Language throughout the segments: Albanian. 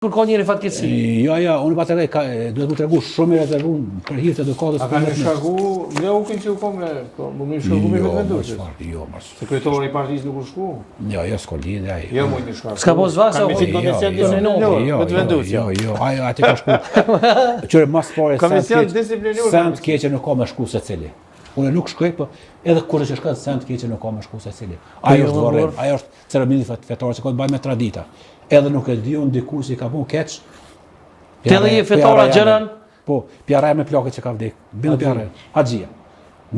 kur ka njëri fatkeqësi. Jo, unë pa të duhet më tregu shumë i rezervuar për hir të edukatës. A kanë shkaku, jo u kanë që u komë, po më shkaku me vetëvendosje. Jo, mas. Sekretori i partisë nuk u shku? Jo, s'ka lidhje ai. Jo, më një shkaku. S'ka pas vasa o komision disiplinor, vetëvendosje. Jo, aty ka shku. Qyre mas pore komision disiplinor. Sent keqe nuk ka më shku secili. Unë nuk shkoj, po edhe kur që shkon sent keqe nuk ka më shku secili. Ajo është vorrem, ajo është ceremonii fetare që ka të bëjë me tradita. Edhe nuk e di unë dikur si ka bu keq. Te dhe je fetara gjëran? Po, pjaraj me plakët që ka vdek. Bindë pjaraj. Haxhia.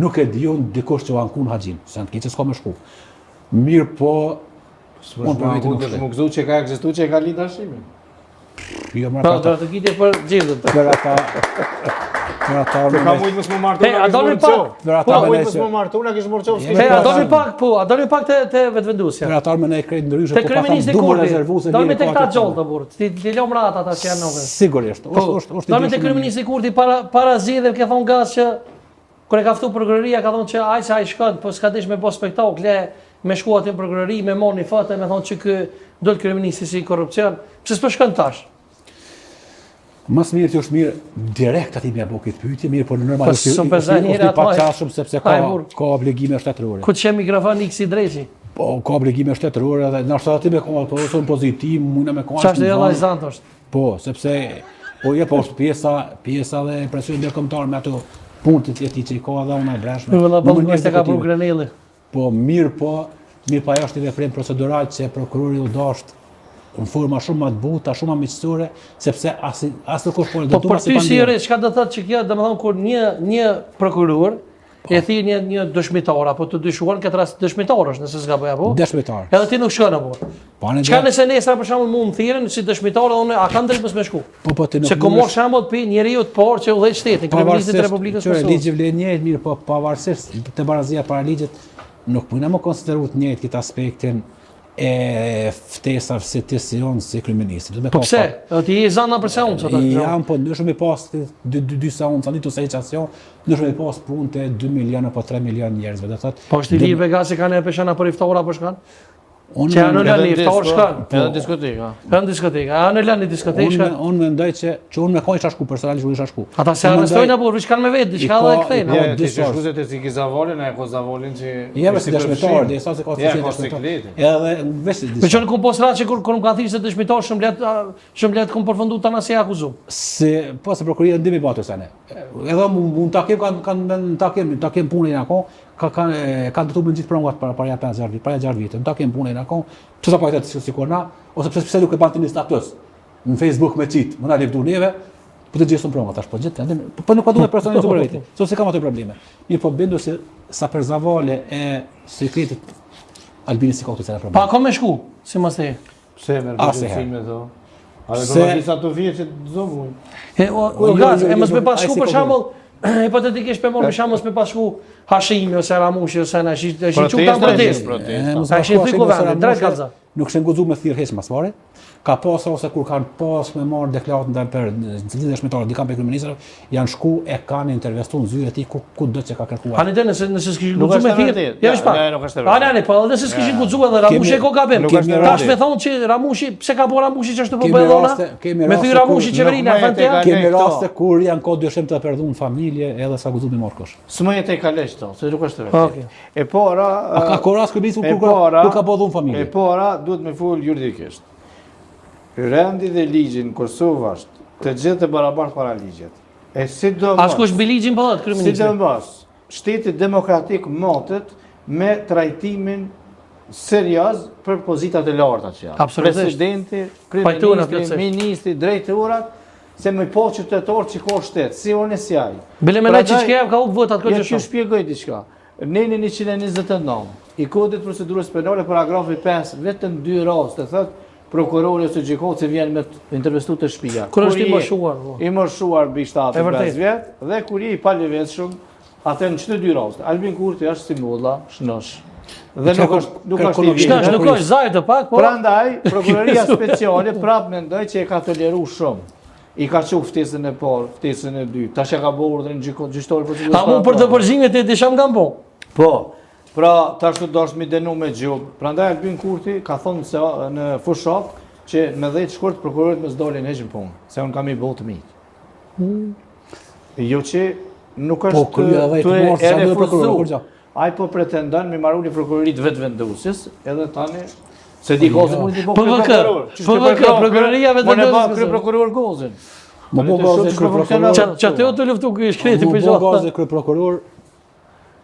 Nuk e di unë dikush që ankun haxhin. Se në keqë s'ka me shku. Mirë po... Unë për vetë nuk shku. Më gëzu që ka egzistu që e ka lidë arshimin. Jo, më pra të gjitje për gjithët. Për ata... Ka mujtë mësë më martu, a doni pak? Ka mujtë mësë më martu, a kishë mërqovë. A doni pak të vetëvendosja. Për ata me ne krejtë ndryshë, po pa thamë du më rezervu se njëri pak. Doni të këta gjollë të burë, ti lom rata ata që janë nove. Sigurisht. Doni të kryeministri Kurti para zgjedhjeve ke thonë gaz që kur e ka ftu prokuroria ka thonë që ai shkon, po s'ka dish me bë spektakl, me shkuat në prokurori, me marrë një fatë, me thonë që ky do të kryeministri si korrupsion. Pse s'po shkon tash? Mas mirë që është mirë direkt ati mja bo këtë pyetje, mirë, por në normalisht është pak qashëm sepse ka obligime shtetërore. Ku të që mikrofon X i drejqi? Po, ka obligime shtetërore dhe në ashtë ati me ka të osën pozitiv, muna me ka ashtë në vënd. Qashtë është? Po, sepse, po është pjesa dhe presion ndërkombëtar me ato punët e ti që i ka dhe unë e breshme. Në ka për Grenelli. Po, mirë pa jashtë i veprim procedural që prokurori u dashtë në forma shumë më të buta, shumë më miqësore, sepse as nuk është po për ty si rreth, çka do thotë që kjo, domethënë kur një prokuror e thirr një dëshmitar apo të dyshuar, në këtë rast dëshmitar është, nëse s'gaboj apo? Dëshmitar. Edhe ti nuk shkon apo? Çka nëse nesër për shembull mund të thirrën si dëshmitar dhe unë a kanë drejt mos më shku? Po ti nuk. Se ku mor shembull pi njeriu të parë që udhëheq shtetin, kryeministri i Republikës Kosovës. Ligji vlen njëjtë, mirë, po pavarësisht të barazia para ligjit, nuk mundna më konsideru të njëjtë këtë aspektin e ftesa si ti si unë si kryeministri. Po pse? Ti je zana për se unë? Jam, po nëshëm i pas dy sa unë, sa një të seqacion, nëshëm i pas punë të 2 milion apo 3 milion njerëzve. Po është i lirë vega se kanë e peshana për iftara për shkan? Që janë në lani iftar shkan? Edhe në diskotika. Edhe në diskotika, a në lani diskotika shkan? Unë mendoj që unë me ka isha shku, personalisht unë isha shku. Ata se arrestojnë apo vëç kanë me vetë, diçka dhe e kthejnë. Ja, ti shkuzet e si ki zavolin, a e ko zavolin që... Jeve si dëshmitar, dhe sa se ka të si dëshmitar. Edhe vesh me që në ku pos ratë që kur më ka thirë se dëshmitar shumë letë kom përfundu të nësi akuzum. Po se prokuria ndimi batu se ne. Edhe mund takim punin ako, kanë të tubën gjithë prongat para 6 vite. Në takim punin ako, që sa pajtet si kur na, ose pse nuk e ban të një status në Facebook me qitë, më na livdu neve, po të gjithë prongat, tash po gjithë, po nuk ka du me personalizu për veti, so se kam ato probleme. Mirë po bindu se sa për zavale e sekretit Albini si ka këtë cena probleme. Pa ka me shku, si mas te? Pse me rëpëgjësime do? A dhe do në disa të vje që të zovuj? O gaz, e mës me pas shku për shambull, hipotetikisht për morë për shambull me pas shku Hashimi ose Ramushi ose në shqy që kanë protest. A shqy të kuvendit, drejt kalza. Nuk shenë guzu me thirë heqë mas mare, ka pas ose kur kanë pas me marrë deklaratën dhe për cilin dhe shmetarë, dikam për kryeministrave, janë shku e kanë intervestu në zyre ti ku do që ka kërkuar. Hani dhe nëse s'kishin guzu me thirë, jemi shpa. Po nëse s'kishin guzu edhe Ramushi e ko gabim. Tash me thonë që Ramushi, pse ka bo Ramushi që është të përbëllona, me thyrë Ramushi qeverinë e fëntja. Kemi raste kur janë ko dyshim të perdhun familje edhe sa guzu me marrë kosh. S'më jetë e kaleq to, se nuk është të vetë. E para... A ka koras kryeministri kur ka bodhun familje? E para duhet me full juridikisht. Rendi dhe ligjin në Kosovë është të gjithë të barabartë para ligjet. E sidomos... As kush mbi ligjin po thotë kryeministri. Sidomos, shteti demokratik matet me trajtimin serioz për pozitat e larta që janë. Presidenti, kryeministri, ministri, drejtorat, se më po qytetor që ka shtet, si unë si ai. Bile me ne që ka u votat kjo që shumë. Ja shpjegoj diçka. Neni 129 i kodit procedurës penale paragrafi 5 vetëm 2 raste thotë prokurori ose gjykatësi vjen me intervestu të shtëpia. Kur është i moshuar? I moshuar mbi 75 vjet dhe kur i pa lëvizshëm, atë në çdo 2 raste. Albin Kurti është si mulla, shnosh. Dhe nuk është i shnosh, nuk është zajt të pak, po. Prandaj prokuroria speciale prapë mendoj që e ka toleruar shumë. I ka qenë ftesën e parë, ftesën e dytë. Tash e ka bërë urdhrin gjyqtor procedurës. A mund për të përgjimet e disham kanë po? Po. Pra, tash të dosh mi denu me gjub. Prandaj Albin Kurti ka thonë se në fushat që me 10 shkurt prokurorit më s'dolin heqin punë, se unë kam i bëu të miq. Jo që nuk është të refuzu. Ai po pretendon me marruli prokurorit vetë vendosis, edhe tani se di gozën mund të bëj prokuror. Po prokuroria vetë vendosis. Po prokuror gozën. Mo po gozë kry prokuror. Çfarë të luftu ky shkreti për gjatë. Mo gozë kry prokuror.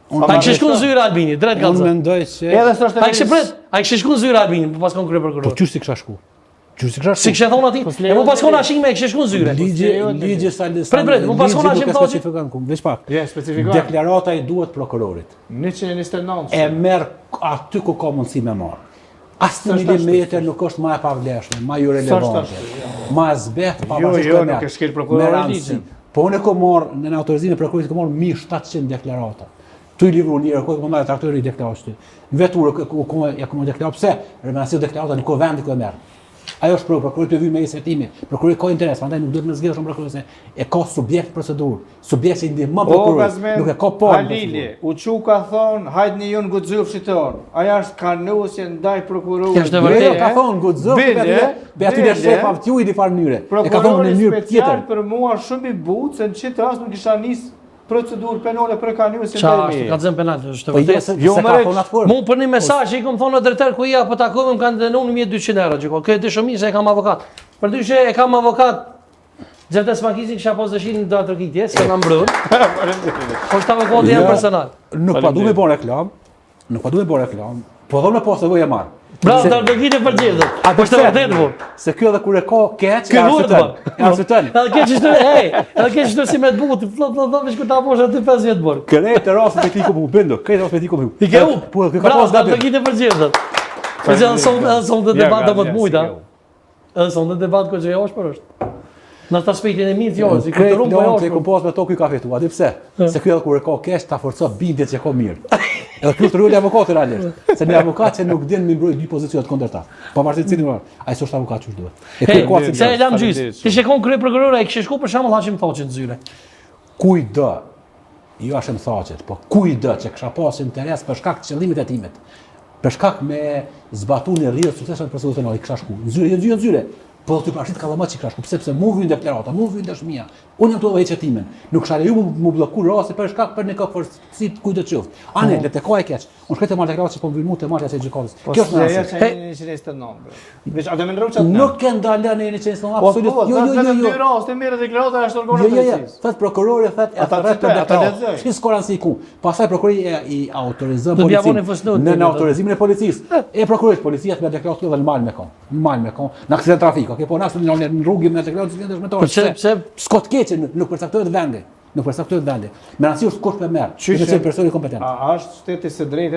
Ai kishte shkuar zyra Albini, drejt kallza. Unë mendoj se edhe s'është. Ai kishte shkuar zyra Albini, pas kon kry prokuror. Po çu si kisha shku? Si kisha thonë ati? E mu pas kona shime e kishe shku në zyre. Ligje sa lësë. Pret, mu pas kona shime thonë që... Veç pak. Specifikuar. Deklarata i duhet prokurorit. 129. E merë aty ku ka mundësi me marë. Asë në milimeter nuk është ma e pavleshme, ma ju relevante. Ma e zbet, pavarësisht Jo, nuk e shkel prokurori ligjin. Po unë e ko marë, në autorizimin e prokurorit ko marë 1700 deklarata. Tu i livru njërë, ko e ko marë traktori i deklarashti. Në veturë, ja ko marë deklarat, pse? Remenasio deklarata në ko vendi ko e merë. Ajo është prokurorit të vy me iniciatimi. Prokurorit ka interes, prandaj nuk duhet me zgjedhë shumë prokurorit se e ka subjekt procedurë. Subjekt që i ndihmon prokurorit, nuk e ka parë. Halili, Uçu ka thonë, hajt një jonë gudzëv shiton. Aja është kanusje ndaj prokurorit. Është vërtet. Ka thonë gudzëv, be aty dhe shefa t'ju i di farë mënyre. E ka thonë në mënyrë tjetër. Për mua shumë i butë, se në qitë rast nuk isha nisë procedurë penale për kanusje ndaj meje. Ka zënë penal, është vërtet. Mu për një mesazh që i kom thonë në drejtar ku ja po takojmë më kanë dënuar 1200 euro gjiko. Kjo është shumë se e kam avokat. Për dyshe e kam avokat. Gjertes Makizi kisha pas dëshirin në datërkitje, se nga mbrën. Po është avokati jam personal. Nuk pa du me bon reklam. Po dhomë në posë të vëj e marë. Bravo, datërkitje për gjithë. Po është vërtet po. Se kjo edhe kur e ka keq, e arsyton. Edhe keq është, edhe keq është si me të butë, flot, veç kur ta poshtë aty 50 borë. Krejtë rastë me ti ku më bëndo, krejtë rastë me ti ku më bëndo. I ke u? Bravo, datërkitje për gjithë. Për që edhe sonë të debat dhe më të mujta. Edhe sonë të debat ko që jo është për është. Në të aspektin e mirë t'johë, si këtë rumë për jo është. Krejtë pas me to kuj ka fitu, ati pse? Se kjo edhe kur e ka keq, ta forco bindjet që ka mirë. Edhe kjo të rrujnë avokatë realisht. Se një avokat që nuk din me mbrojt dy pozicionet kondër ta. Pa martit cilin marë, a i së është avokat që është duhet. Se e lam gjysë, ti shekon krye prokurora e kështë shku për shamull hashim thoqin të zyre. Kujdo, jo ashim thoqet, po kujdo që kësha pas interes për shkak të qëllimit e timit, për shkak me zbatu një rrjet suksesat për solucional, i kësha shku. Në zyre, po të pashit kallamat që i kësha shku, sepse mu vynë deklarata, mu vynë dëshmia. Unë jam të dhe qëtimin, nuk shale ju mu bloku rase për shkak për një ka forësit kujtë të qëftë. Ane, le të ka e keq, unë shkajtë e marrë deklarat që po më vynë mu të marrë që e gjikatës. Kjo është në asë. Nuk e ndalën e 129, absolut. Jo. Thët prokurori, thët e thërët për deklarat. Shkin s'koran si i ku. Pasaj prokurori i autorizën policin në autorizimin e policisë. E prokurorit policia me deklarat kjo dhe në malë me kon. Në aksident trafik, po në rrugim me deklarat që vjen dëshmetorë. S'ko të keqe, nuk përcaktohet vendi. Me rëndësi është kush për merë, që qenë personi kompetent. A është shteti së drejtë